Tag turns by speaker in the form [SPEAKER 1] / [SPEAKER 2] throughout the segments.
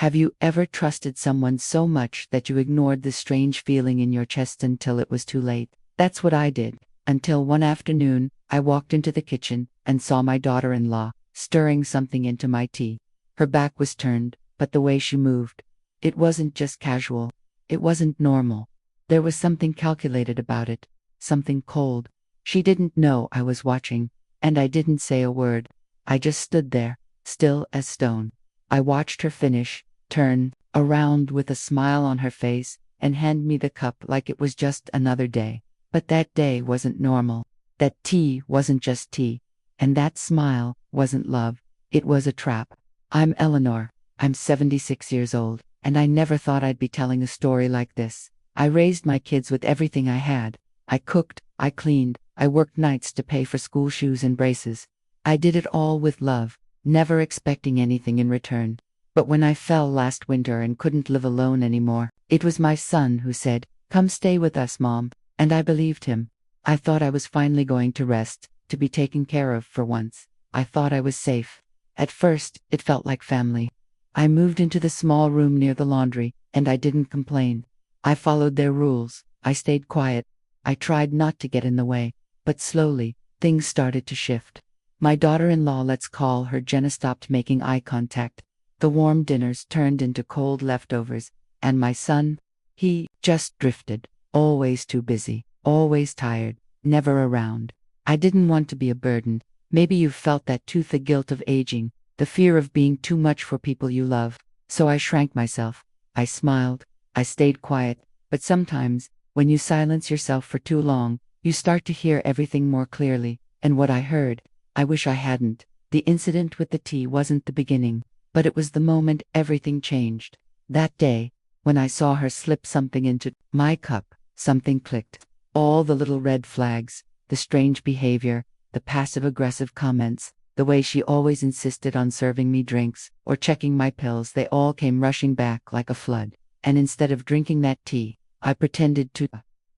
[SPEAKER 1] Have you ever trusted someone so much that you ignored the strange feeling in your chest until it was too late? That's what I did, until one afternoon, I walked into the kitchen and saw my daughter-in-law stirring something into my tea. Her back was turned, but the way she moved, it wasn't just casual. It wasn't normal. There was something calculated about it, something cold. She didn't know I was watching, and I didn't say a word. I just stood there, still as stone. I watched her finish, turn around with a smile on her face, and hand me the cup like it was just another day. But that day wasn't normal. That tea wasn't just tea. And that smile wasn't love. It was a trap. I'm Eleanor. I'm 76 years old, and I never thought I'd be telling a story like this. I raised my kids with everything I had. I cooked, I cleaned, I worked nights to pay for school shoes and braces. I did it all with love, never expecting anything in return. But when I fell last winter and couldn't live alone anymore, it was my son who said, "Come stay with us, Mom," and I believed him. I thought I was finally going to rest, to be taken care of for once. I thought I was safe. At first, it felt like family. I moved into the small room near the laundry, and I didn't complain. I followed their rules. I stayed quiet. I tried not to get in the way. But slowly, things started to shift. My daughter-in-law, let's call her Jenna, stopped making eye contact. The warm dinners turned into cold leftovers. And my son, he just drifted. Always too busy. Always tired. Never around. I didn't want to be a burden. Maybe you've felt that too, the guilt of aging. The fear of being too much for people you love. So I shrank myself. I smiled. I stayed quiet. But sometimes, when you silence yourself for too long, you start to hear everything more clearly. And what I heard, I wish I hadn't. The incident with the tea wasn't the beginning, but it was the moment everything changed. That day, when I saw her slip something into my cup, something clicked. All the little red flags, the strange behavior, the passive-aggressive comments, the way she always insisted on serving me drinks or checking my pills, they all came rushing back like a flood. And instead of drinking that tea, I pretended to.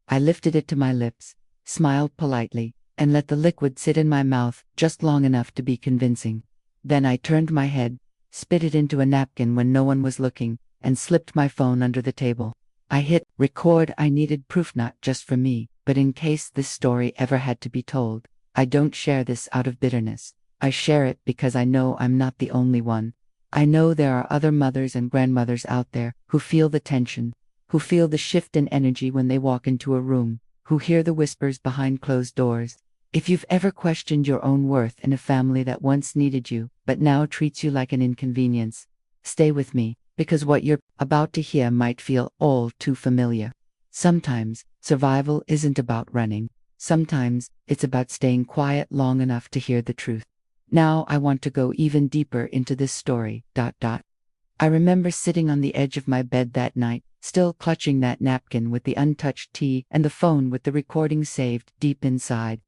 [SPEAKER 1] I lifted it to my lips, smiled politely, and let the liquid sit in my mouth just long enough to be convincing. Then I turned my head, spit it into a napkin when no one was looking, and slipped my phone under the table. I hit record. I needed proof, not just for me, but in case this story ever had to be told. I don't share this out of bitterness. I share it because I know I'm not the only one. I know there are other mothers and grandmothers out there who feel the tension, who feel the shift in energy when they walk into a room, who hear the whispers behind closed doors. If you've ever questioned your own worth in a family that once needed you, but now treats you like an inconvenience, stay with me, because what you're about to hear might feel all too familiar. Sometimes, survival isn't about running. Sometimes, it's about staying quiet long enough to hear the truth. Now I want to go even deeper into this story. I remember sitting on the edge of my bed that night, still clutching that napkin with the untouched tea and the phone with the recording saved deep inside.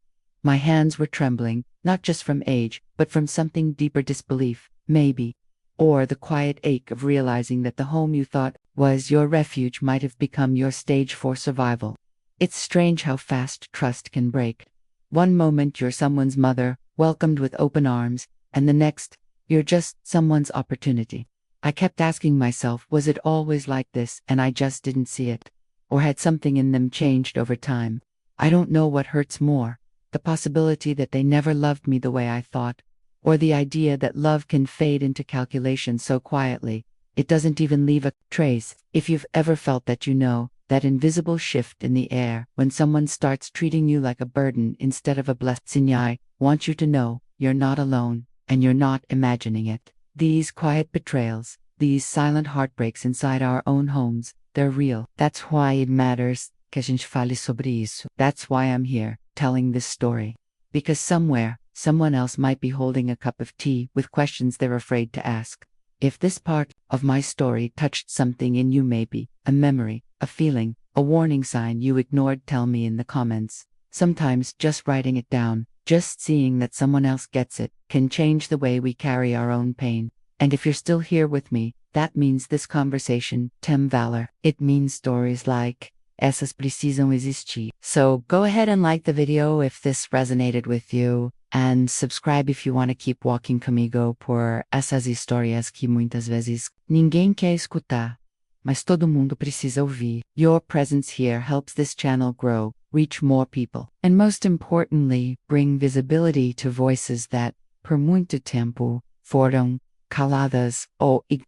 [SPEAKER 1] My hands were trembling, not just from age, but from something deeper, disbelief, maybe. Or the quiet ache of realizing that the home you thought was your refuge might have become your stage for survival. It's strange how fast trust can break. One moment you're someone's mother, welcomed with open arms, and the next, you're just someone's opportunity. I kept asking myself, was it always like this and I just didn't see it? Or had something in them changed over time? I don't know what hurts more, the possibility that they never loved me the way I thought, or the idea that love can fade into calculation so quietly, it doesn't even leave a trace. If you've ever felt that, you know, that invisible shift in the air when someone starts treating you like a burden instead of a blessing. I want you to know, you're not alone, and you're not imagining it. These quiet betrayals, these silent heartbreaks inside our own homes, they're real. That's why it matters que a gente fale sobre isso. That's why I'm here, telling this story. Because somewhere, someone else might be holding a cup of tea with questions they're afraid to ask. If this part of my story touched something in you, maybe a memory, a feeling, a warning sign you ignored, tell me in the comments. Sometimes just writing it down, just seeing that someone else gets it, can change the way we carry our own pain. And if you're still here with me, that means this conversation tem valor. It means stories like essas precisam existir. So go ahead and like the video if this resonated with you. and subscribe if you want to keep walking comigo por essas histórias que muitas vezes ninguém quer escutar, mas todo mundo precisa ouvir. Your presence here helps this channel grow, reach more people, and most importantly, bring visibility to voices that, por muito tempo, foram caladas.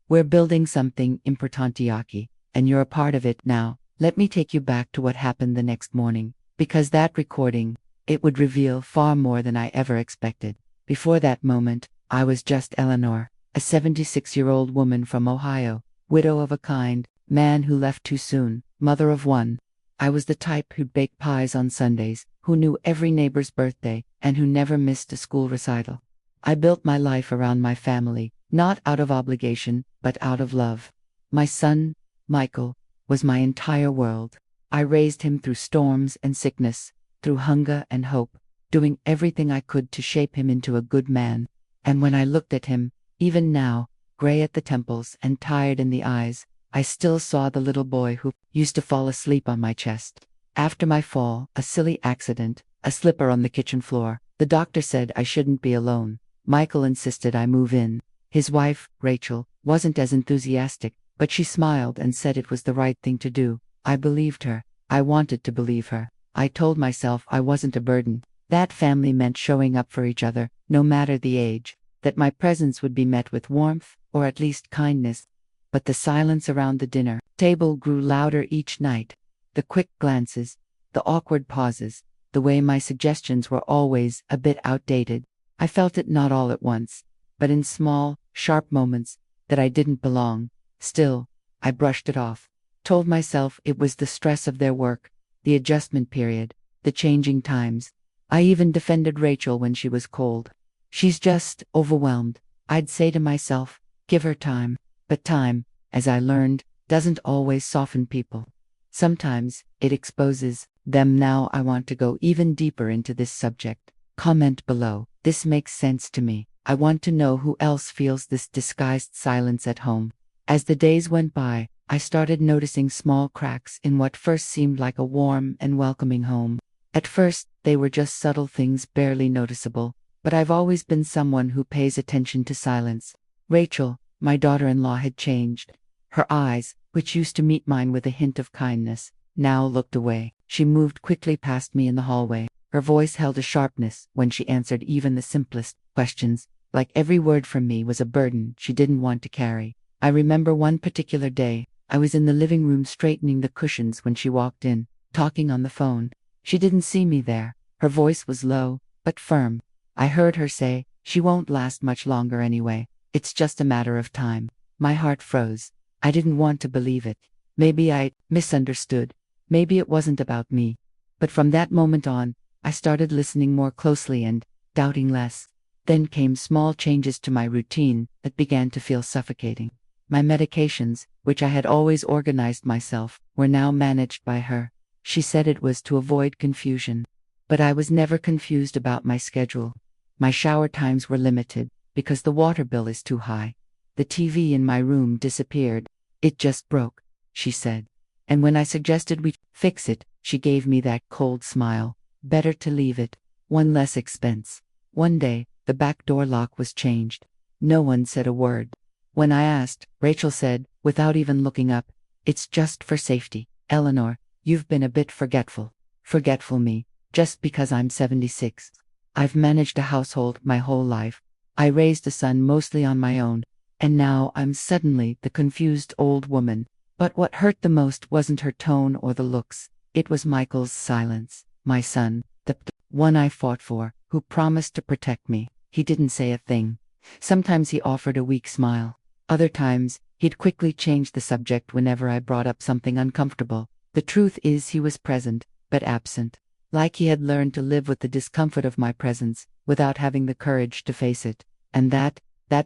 [SPEAKER 1] We're building something importante aqui, and you're a part of it now. Let me take you back to what happened the next morning, because that recording, it would reveal far more than I ever expected. Before that moment, I was just Eleanor, a 76-year-old woman from Ohio, widow of a kind man who left too soon, mother of one. I was the type who'd bake pies on Sundays, who knew every neighbor's birthday, and who never missed a school recital. I built my life around my family, not out of obligation, but out of love. My son, Michael, was my entire world. I raised him through storms and sickness, through hunger and hope, doing everything I could to shape him into a good man. And when I looked at him, even now, gray at the temples and tired in the eyes, I still saw the little boy who used to fall asleep on my chest. After my fall, a silly accident, a slipper on the kitchen floor, the doctor said I shouldn't be alone. Michael insisted I move in. His wife, Rachel, wasn't as enthusiastic, but she smiled and said it was the right thing to do. I believed her. I wanted to believe her. I told myself I wasn't a burden. That family meant showing up for each other, no matter the age, that my presence would be met with warmth, or at least kindness. But the silence around the dinner table grew louder each night. The quick glances, the awkward pauses, the way my suggestions were always a bit outdated. I felt it not all at once, but in small, sharp moments, that I didn't belong. Still, I brushed it off, told myself it was the stress of their work, the adjustment period, the changing times. I even defended Rachel when she was cold. She's just overwhelmed, I'd say to myself, give her time. But time, as I learned, doesn't always soften people. Sometimes, it exposes them. Now I want to go even deeper into this subject. Comment below. This makes sense to me. I want to know who else feels this disguised silence at home. As the days went by, I started noticing small cracks in what first seemed like a warm and welcoming home. At first, they were just subtle things barely noticeable, but I've always been someone who pays attention to silence. Rachel, my daughter-in-law, had changed. Her eyes, which used to meet mine with a hint of kindness, now looked away. She moved quickly past me in the hallway. Her voice held a sharpness when she answered even the simplest questions, like every word from me was a burden she didn't want to carry. I remember one particular day, I was in the living room straightening the cushions when she walked in, talking on the phone. She didn't see me there. Her voice was low, but firm. I heard her say, "She won't last much longer anyway. It's just a matter of time." My heart froze. I didn't want to believe it. Maybe I misunderstood. Maybe it wasn't about me. But from that moment on, I started listening more closely and doubting less. Then came small changes to my routine that began to feel suffocating. My medications, which I had always organized myself, were now managed by her. She said it was to avoid confusion. But I was never confused about my schedule. My shower times were limited, because the water bill is too high. The TV in my room disappeared. "It just broke," she said. And when I suggested we fix it, she gave me that cold smile. Better to leave it. One less expense. One day, the back door lock was changed. No one said a word. When I asked, Rachel said, without even looking up, "It's just for safety. Eleanor, you've been a bit forgetful." Forgetful me, just because I'm 76. I've managed a household my whole life. I raised a son mostly on my own. And now I'm suddenly the confused old woman. But what hurt the most wasn't her tone or the looks. It was Michael's silence. My son, the one I fought for, who promised to protect me. He didn't say a thing. Sometimes he offered a weak smile. Other times, he'd quickly change the subject whenever I brought up something uncomfortable. The truth is he was present, but absent. Like he had learned to live with the discomfort of my presence, without having the courage to face it. And that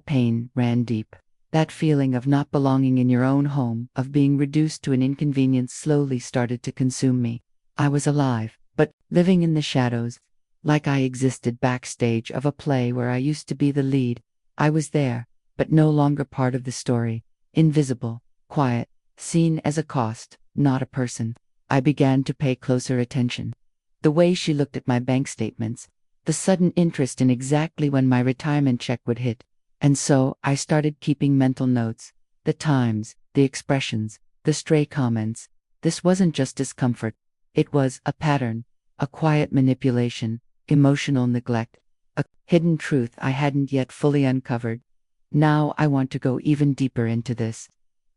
[SPEAKER 1] pain ran deep. That feeling of not belonging in your own home, of being reduced to an inconvenience, slowly started to consume me. I was alive, but living in the shadows, like I existed backstage of a play where I used to be the lead. I was there, but no longer part of the story. Invisible, quiet, seen as a cost, not a person. I began to pay closer attention. The way she looked at my bank statements, the sudden interest in exactly when my retirement check would hit. And so I started keeping mental notes. The times, the expressions, the stray comments. This wasn't just discomfort. It was a pattern, a quiet manipulation, emotional neglect, a hidden truth I hadn't yet fully uncovered. Now I want to go even deeper into this.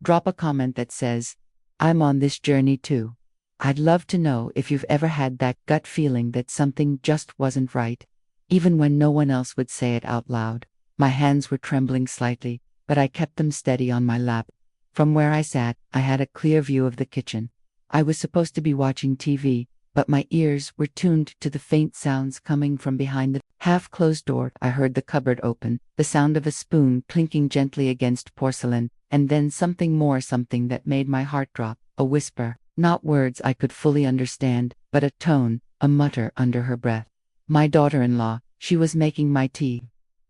[SPEAKER 1] Drop a comment that says, "I'm on this journey too." I'd love to know if you've ever had that gut feeling that something just wasn't right, even when no one else would say it out loud. My hands were trembling slightly, but I kept them steady on my lap. From where I sat, I had a clear view of the kitchen. I was supposed to be watching TV, but my ears were tuned to the faint sounds coming from behind the half-closed door. I heard the cupboard open, the sound of a spoon clinking gently against porcelain, and then something more, something that made my heart drop, a whisper, not words I could fully understand, but a tone, a mutter under her breath. My daughter-in-law, she was making my tea.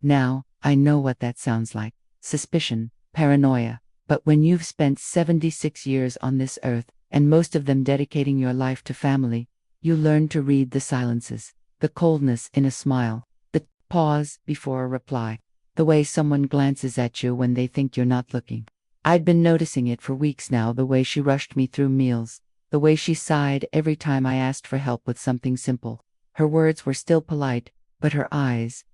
[SPEAKER 1] Now, I know what that sounds like. Suspicion, paranoia. But when you've spent 76 years on this earth, and most of them dedicating your life to family, you learn to read the silences, the coldness in a smile, the pause before a reply, the way someone glances at you when they think you're not looking. I'd been noticing it for weeks now, the way she rushed me through meals, the way she sighed every time I asked for help with something simple. Her words were still polite, but her eyes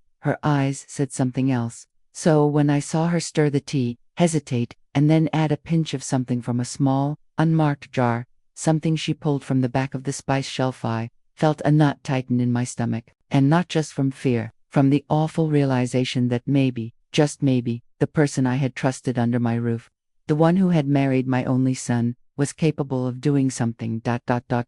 [SPEAKER 1] said something else. So when I saw her stir the tea, hesitate, and then add a pinch of something from a small, unmarked jar, something she pulled from the back of the spice shelf, I felt a knot tighten in my stomach, and not just from fear, from the awful realization that maybe, just maybe, the person I had trusted under my roof, the one who had married my only son, was capable of doing something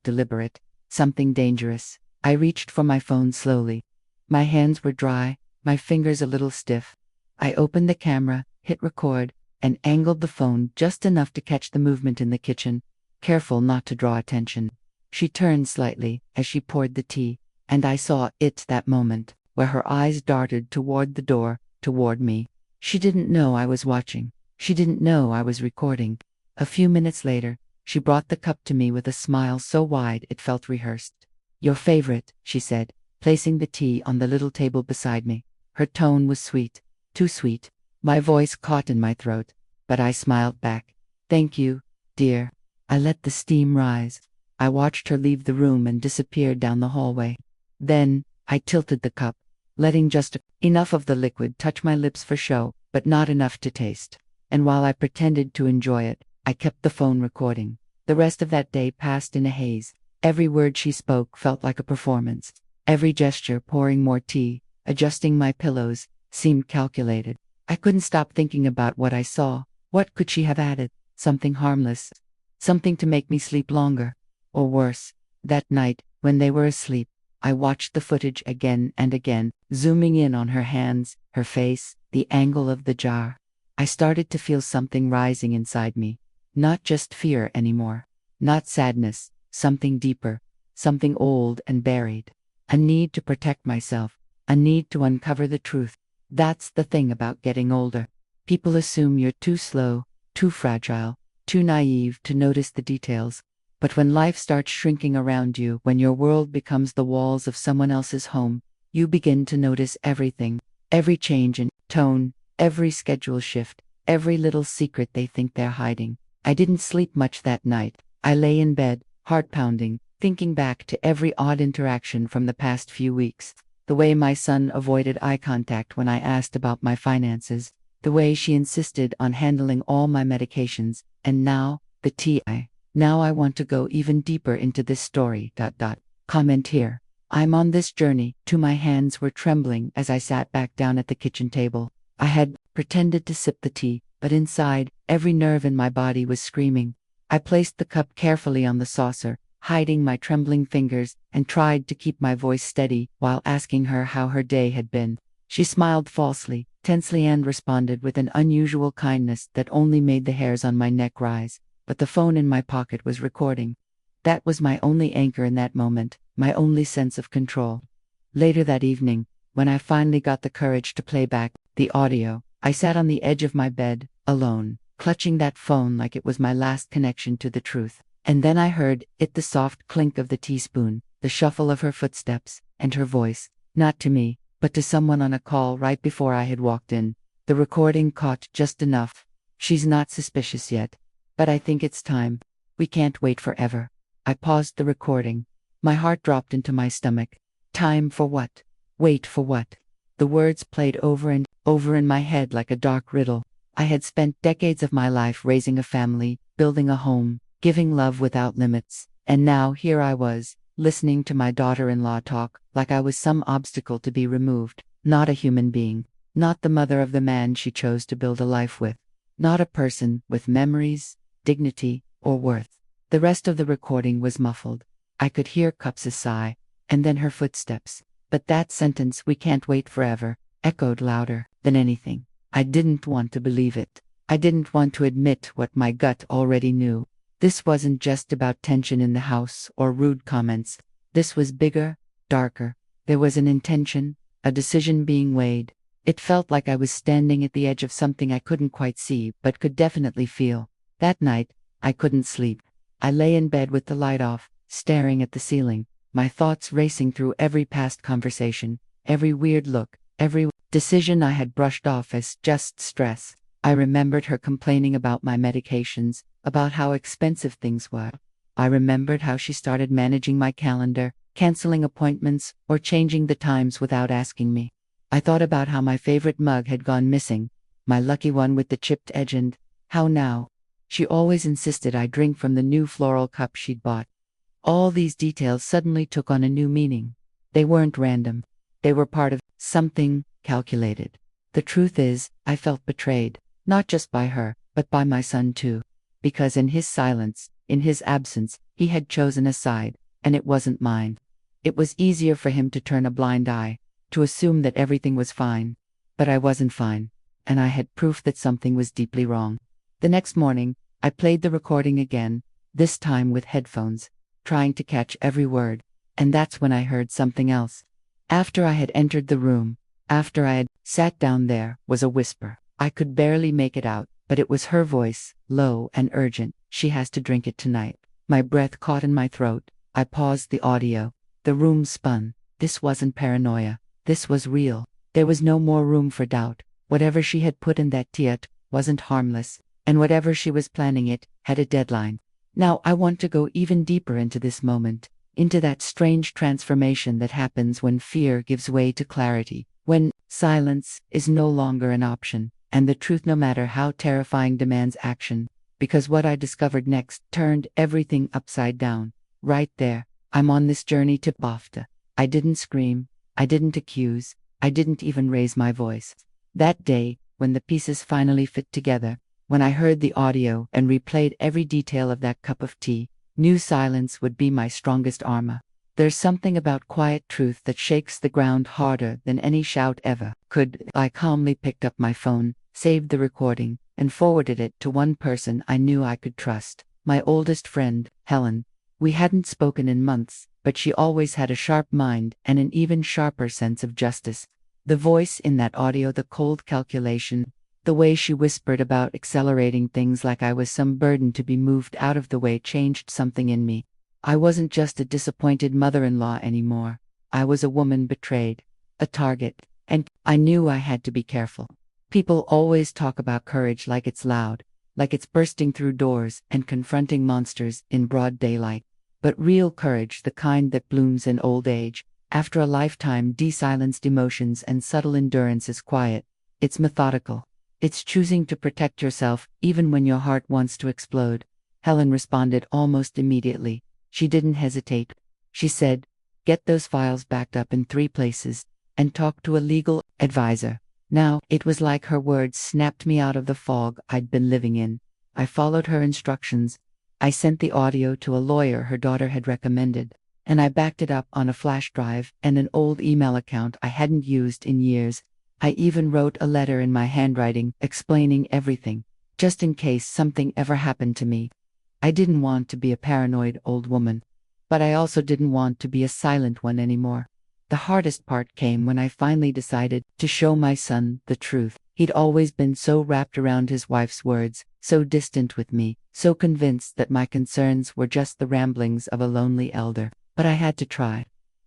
[SPEAKER 1] deliberate, something dangerous. I reached for my phone slowly. My hands were dry, my fingers a little stiff. I opened the camera, hit record, and angled the phone just enough to catch the movement in the kitchen, careful not to draw attention. She turned slightly as she poured the tea, and I saw it that moment, where her eyes darted toward the door, toward me. She didn't know I was watching. She didn't know I was recording. A few minutes later, she brought the cup to me with a smile so wide it felt rehearsed. "Your favorite," she said, placing the tea on the little table beside me. Her tone was sweet, too sweet. My voice caught in my throat, but I smiled back. "Thank you, dear." I let the steam rise. I watched her leave the room and disappear down the hallway. Then, I tilted the cup, letting just enough of the liquid touch my lips for show, but not enough to taste. And while I pretended to enjoy it, I kept the phone recording. The rest of that day passed in a haze. Every word she spoke felt like a performance. Every gesture, pouring more tea, adjusting my pillows, seemed calculated. I couldn't stop thinking about what I saw. What could she have added? Something harmless. Something to make me sleep longer. Or worse. That night, when they were asleep, I watched the footage again and again, zooming in on her hands, her face, the angle of the jar. I started to feel something rising inside me. Not just fear anymore. Not sadness. Something deeper. Something old and buried. A need to protect myself. A need to uncover the truth. That's the thing about getting older. People assume you're too slow, too fragile, too naive to notice the details. But when life starts shrinking around you, when your world becomes the walls of someone else's home, you begin to notice everything. Every change in tone, every schedule shift, every little secret they think they're hiding. I didn't sleep much that night. I lay in bed, heart pounding, thinking back to every odd interaction from the past few weeks. The way my son avoided eye contact when I asked about my finances. The way she insisted on handling all my medications. And now, the tea. Now I want to go even deeper into this story. Comment here. I'm on this journey. My hands were trembling as I sat back down at the kitchen table. I had pretended to sip the tea, but inside, every nerve in my body was screaming. I placed the cup carefully on the saucer, hiding my trembling fingers, and tried to keep my voice steady while asking her how her day had been. She smiled falsely, tensely, and responded with an unusual kindness that only made the hairs on my neck rise. But the phone in my pocket was recording. That was my only anchor in that moment, my only sense of control. Later that evening, when I finally got the courage to play back the audio, I sat on the edge of my bed, alone, clutching that phone like it was my last connection to the truth. And then I heard it, the soft clink of the teaspoon, the shuffle of her footsteps, and her voice. Not to me, but to someone on a call right before I had walked in. The recording caught just enough. She's not suspicious yet. But I think it's time. We can't wait forever. I paused the recording. My heart dropped into my stomach. Time for what? Wait for what? The words played over and over in my head like a dark riddle. I had spent decades of my life raising a family, building a home, giving love without limits. And now here I was, listening to my daughter-in-law talk like I was some obstacle to be removed, not a human being, not the mother of the man she chose to build a life with, not a person with memories, dignity, or worth. The rest of the recording was muffled. I could hear Cup's sigh, and then her footsteps. But that sentence, "we can't wait forever," echoed louder than anything. I didn't want to believe it. I didn't want to admit what my gut already knew. This wasn't just about tension in the house or rude comments. This was bigger, darker. There was an intention, a decision being weighed. It felt like I was standing at the edge of something I couldn't quite see but could definitely feel. That night, I couldn't sleep. I lay in bed with the light off, staring at the ceiling, my thoughts racing through every past conversation, every weird look, every decision I had brushed off as just stress. I remembered her complaining about my medications, about how expensive things were. I remembered how she started managing my calendar, canceling appointments, or changing the times without asking me. I thought about how my favorite mug had gone missing, my lucky one with the chipped edge, and how now she always insisted I drink from the new floral cup she'd bought. All these details suddenly took on a new meaning. They weren't random. They were part of something calculated. The truth is, I felt betrayed, not just by her, but by my son too. Because in his silence, in his absence, he had chosen a side, and it wasn't mine. It was easier for him to turn a blind eye, to assume that everything was fine. But I wasn't fine, and I had proof that something was deeply wrong. The next morning, I played the recording again, this time with headphones, trying to catch every word, and that's when I heard something else. After I had entered the room, after I had sat down, there was a whisper. I could barely make it out, but it was her voice, low and urgent. "She has to drink it tonight." My breath caught in my throat. I paused the audio. The room spun. This wasn't paranoia. This was real. There was no more room for doubt. Whatever she had put in that tiat wasn't harmless, and whatever she was planning, it had a deadline. Now I want to go even deeper into this moment, into that strange transformation that happens when fear gives way to clarity, when silence is no longer an option, and the truth, no matter how terrifying, demands action. Because what I discovered next turned everything upside down. Right there, I'm on this journey to BAFTA. I didn't scream, I didn't accuse, I didn't even raise my voice. That day, when the pieces finally fit together, when I heard the audio and replayed every detail of that cup of tea, knew silence would be my strongest armor. There's something about quiet truth that shakes the ground harder than any shout ever could. I calmly picked up my phone, saved the recording, and forwarded it to one person I knew I could trust, my oldest friend, Helen. We hadn't spoken in months, but she always had a sharp mind and an even sharper sense of justice. The voice in that audio, the cold calculation, the way she whispered about accelerating things like I was some burden to be moved out of the way, changed something in me. I wasn't just a disappointed mother-in-law anymore. I was a woman betrayed, a target, and I knew I had to be careful. People always talk about courage like it's loud, like it's bursting through doors and confronting monsters in broad daylight. But real courage, the kind that blooms in old age, after a lifetime de-silenced emotions and subtle endurance, is quiet. It's methodical. It's choosing to protect yourself even when your heart wants to explode. Helen responded almost immediately. She didn't hesitate. She said, "Get those files backed up in 3 places, and talk to a legal advisor." Now, it was like her words snapped me out of the fog I'd been living in. I followed her instructions. I sent the audio to a lawyer her daughter had recommended, and I backed it up on a flash drive and an old email account I hadn't used in years. I even wrote a letter in my handwriting explaining everything, just in case something ever happened to me. I didn't want to be a paranoid old woman, but I also didn't want to be a silent one anymore. The hardest part came when I finally decided to show my son the truth. He'd always been so wrapped around his wife's words, so distant with me, so convinced that my concerns were just the ramblings of a lonely elder. But I had to try.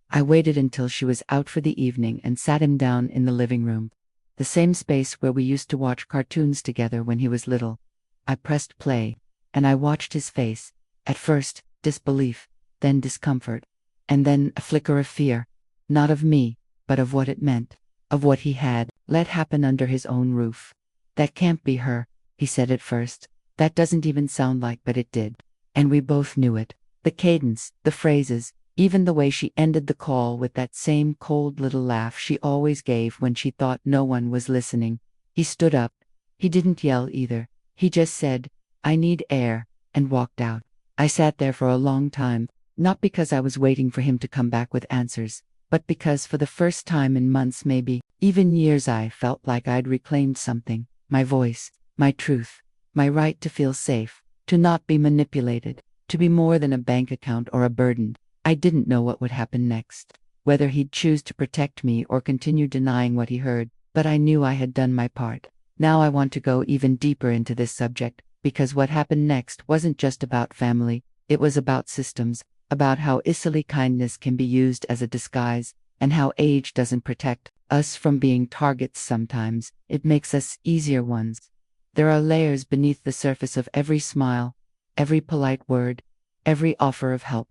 [SPEAKER 1] I waited until she was out for the evening and sat him down in the living room, the same space where we used to watch cartoons together when he was little. I pressed play, and I watched his face. At first, disbelief, then discomfort, and then a flicker of fear. Not of me, but of what it meant, of what he had let happen under his own roof. "That can't be her," he said at first. "That doesn't even sound like," but it did. And we both knew it. The cadence, the phrases, even the way she ended the call with that same cold little laugh she always gave when she thought no one was listening. He stood up. He didn't yell either. He just said, "I need air," and walked out. I sat there for a long time, not because I was waiting for him to come back with answers, but because for the first time in months, maybe even years, I felt like I'd reclaimed something. My voice, my truth, my right to feel safe, to not be manipulated, to be more than a bank account or a burden. I didn't know what would happen next, whether he'd choose to protect me or continue denying what he heard, but I knew I had done my part. Now I want to go even deeper into this subject, because what happened next wasn't just about family, it was about systems, about how easily kindness can be used as a disguise, and how age doesn't protect us from being targets sometimes, it makes us easier ones. There are layers beneath the surface of every smile, every polite word, every offer of help.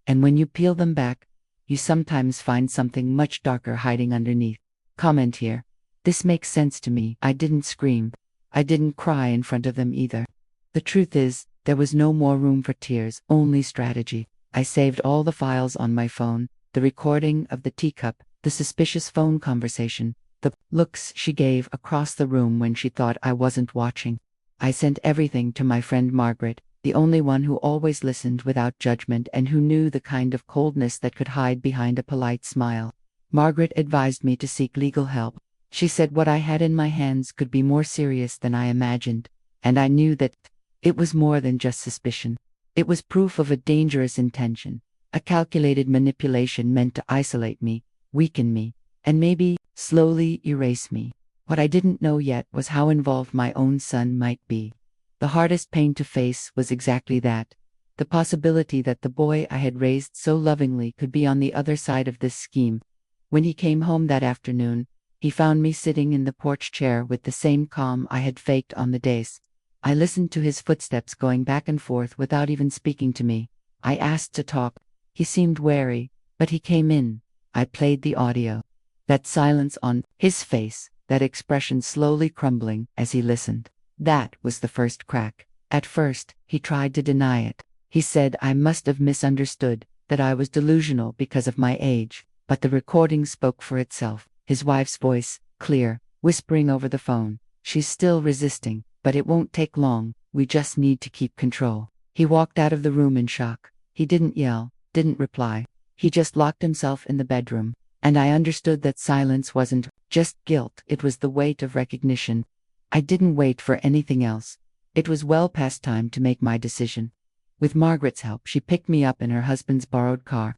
[SPEAKER 1] And when you peel them back, you sometimes find something much darker hiding underneath. Comment here. This makes sense to me. I didn't scream. I didn't cry in front of them either. The truth is, there was no more room for tears, only strategy. I saved all the files on my phone, the recording of the teacup, the suspicious phone conversation, the looks she gave across the room when she thought I wasn't watching. I sent everything to my friend Margaret, the only one who always listened without judgment and who knew the kind of coldness that could hide behind a polite smile. Margaret advised me to seek legal help. She said what I had in my hands could be more serious than I imagined, and I knew that it was more than just suspicion. It was proof of a dangerous intention, a calculated manipulation meant to isolate me, weaken me, and maybe slowly erase me. What I didn't know yet was how involved my own son might be. The hardest pain to face was exactly that, the possibility that the boy I had raised so lovingly could be on the other side of this scheme. When he came home that afternoon, he found me sitting in the porch chair with the same calm I had faked on the days. I listened to his footsteps going back and forth without even speaking to me. I asked to talk. He seemed wary, but he came in. I played the audio. That silence on his face, that expression slowly crumbling as he listened. That was the first crack. At first, he tried to deny it. He said I must have misunderstood, that I was delusional because of my age. But the recording spoke for itself. His wife's voice, clear, whispering over the phone. "She's still resisting, but it won't take long. We just need to keep control." He walked out of the room in shock. He didn't yell, didn't reply. He just locked himself in the bedroom. And I understood that silence wasn't just guilt, it was the weight of recognition. I didn't wait for anything else. It was well past time to make my decision. With Margaret's help, she picked me up in her husband's borrowed car.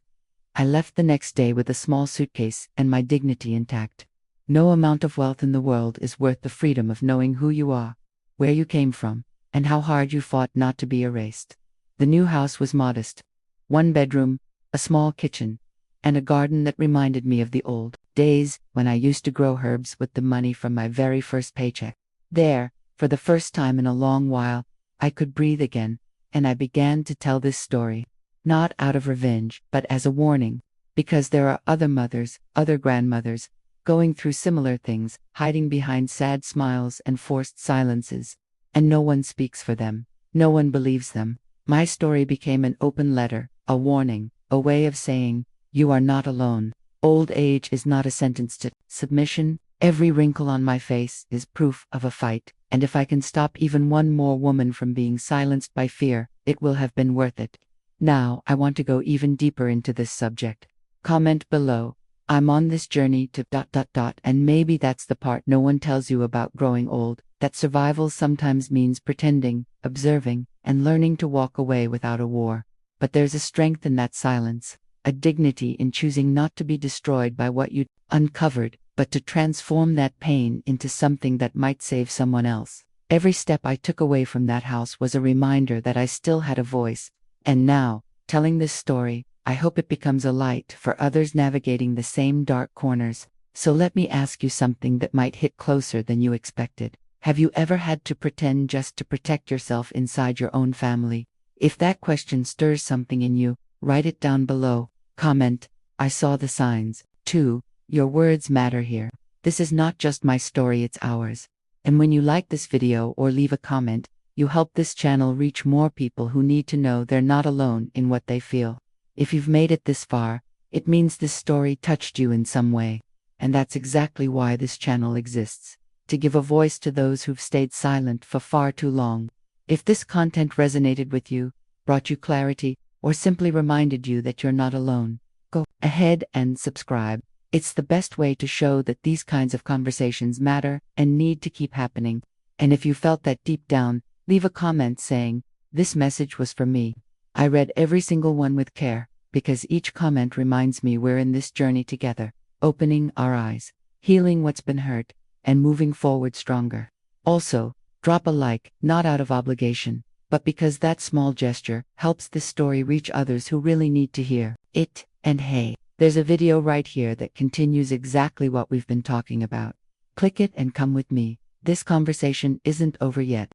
[SPEAKER 1] I left the next day with a small suitcase and my dignity intact. No amount of wealth in the world is worth the freedom of knowing who you are, where you came from, and how hard you fought not to be erased. The new house was modest. 1 bedroom, a small kitchen, and a garden that reminded me of the old days when I used to grow herbs with the money from my very first paycheck. There, for the first time in a long while, I could breathe again, and I began to tell this story, not out of revenge, but as a warning, because there are other mothers, other grandmothers, going through similar things, hiding behind sad smiles and forced silences, and no one speaks for them, no one believes them. My story became an open letter, a warning, a way of saying, you are not alone. Old age is not a sentence to submission. Every wrinkle on my face is proof of a fight, and if I can stop even one more woman from being silenced by fear, it will have been worth it. Now, I want to go even deeper into this subject. Comment below. I'm on this journey to ... and maybe that's the part no one tells you about growing old, that survival sometimes means pretending, observing, and learning to walk away without a war. But there's a strength in that silence, a dignity in choosing not to be destroyed by what you uncovered, but to transform that pain into something that might save someone else. Every step I took away from that house was a reminder that I still had a voice, and now, telling this story, I hope it becomes a light for others navigating the same dark corners. So let me ask you something that might hit closer than you expected. Have you ever had to pretend just to protect yourself inside your own family? If that question stirs something in you, write it down below. Comment, I saw the signs. 2. Your words matter here. This is not just my story, it's ours. And when you like this video or leave a comment, you help this channel reach more people who need to know they're not alone in what they feel. If you've made it this far, it means this story touched you in some way. And that's exactly why this channel exists. To give a voice to those who've stayed silent for far too long. If this content resonated with you, brought you clarity, or simply reminded you that you're not alone, go ahead and subscribe. It's the best way to show that these kinds of conversations matter and need to keep happening. And if you felt that deep down, leave a comment saying, "This message was for me." I read every single one with care, because each comment reminds me we're in this journey together, opening our eyes, healing what's been hurt, and moving forward stronger. Also, drop a like, not out of obligation, but because that small gesture helps this story reach others who really need to hear it. And hey, there's a video right here that continues exactly what we've been talking about. Click it and come with me. This conversation isn't over yet.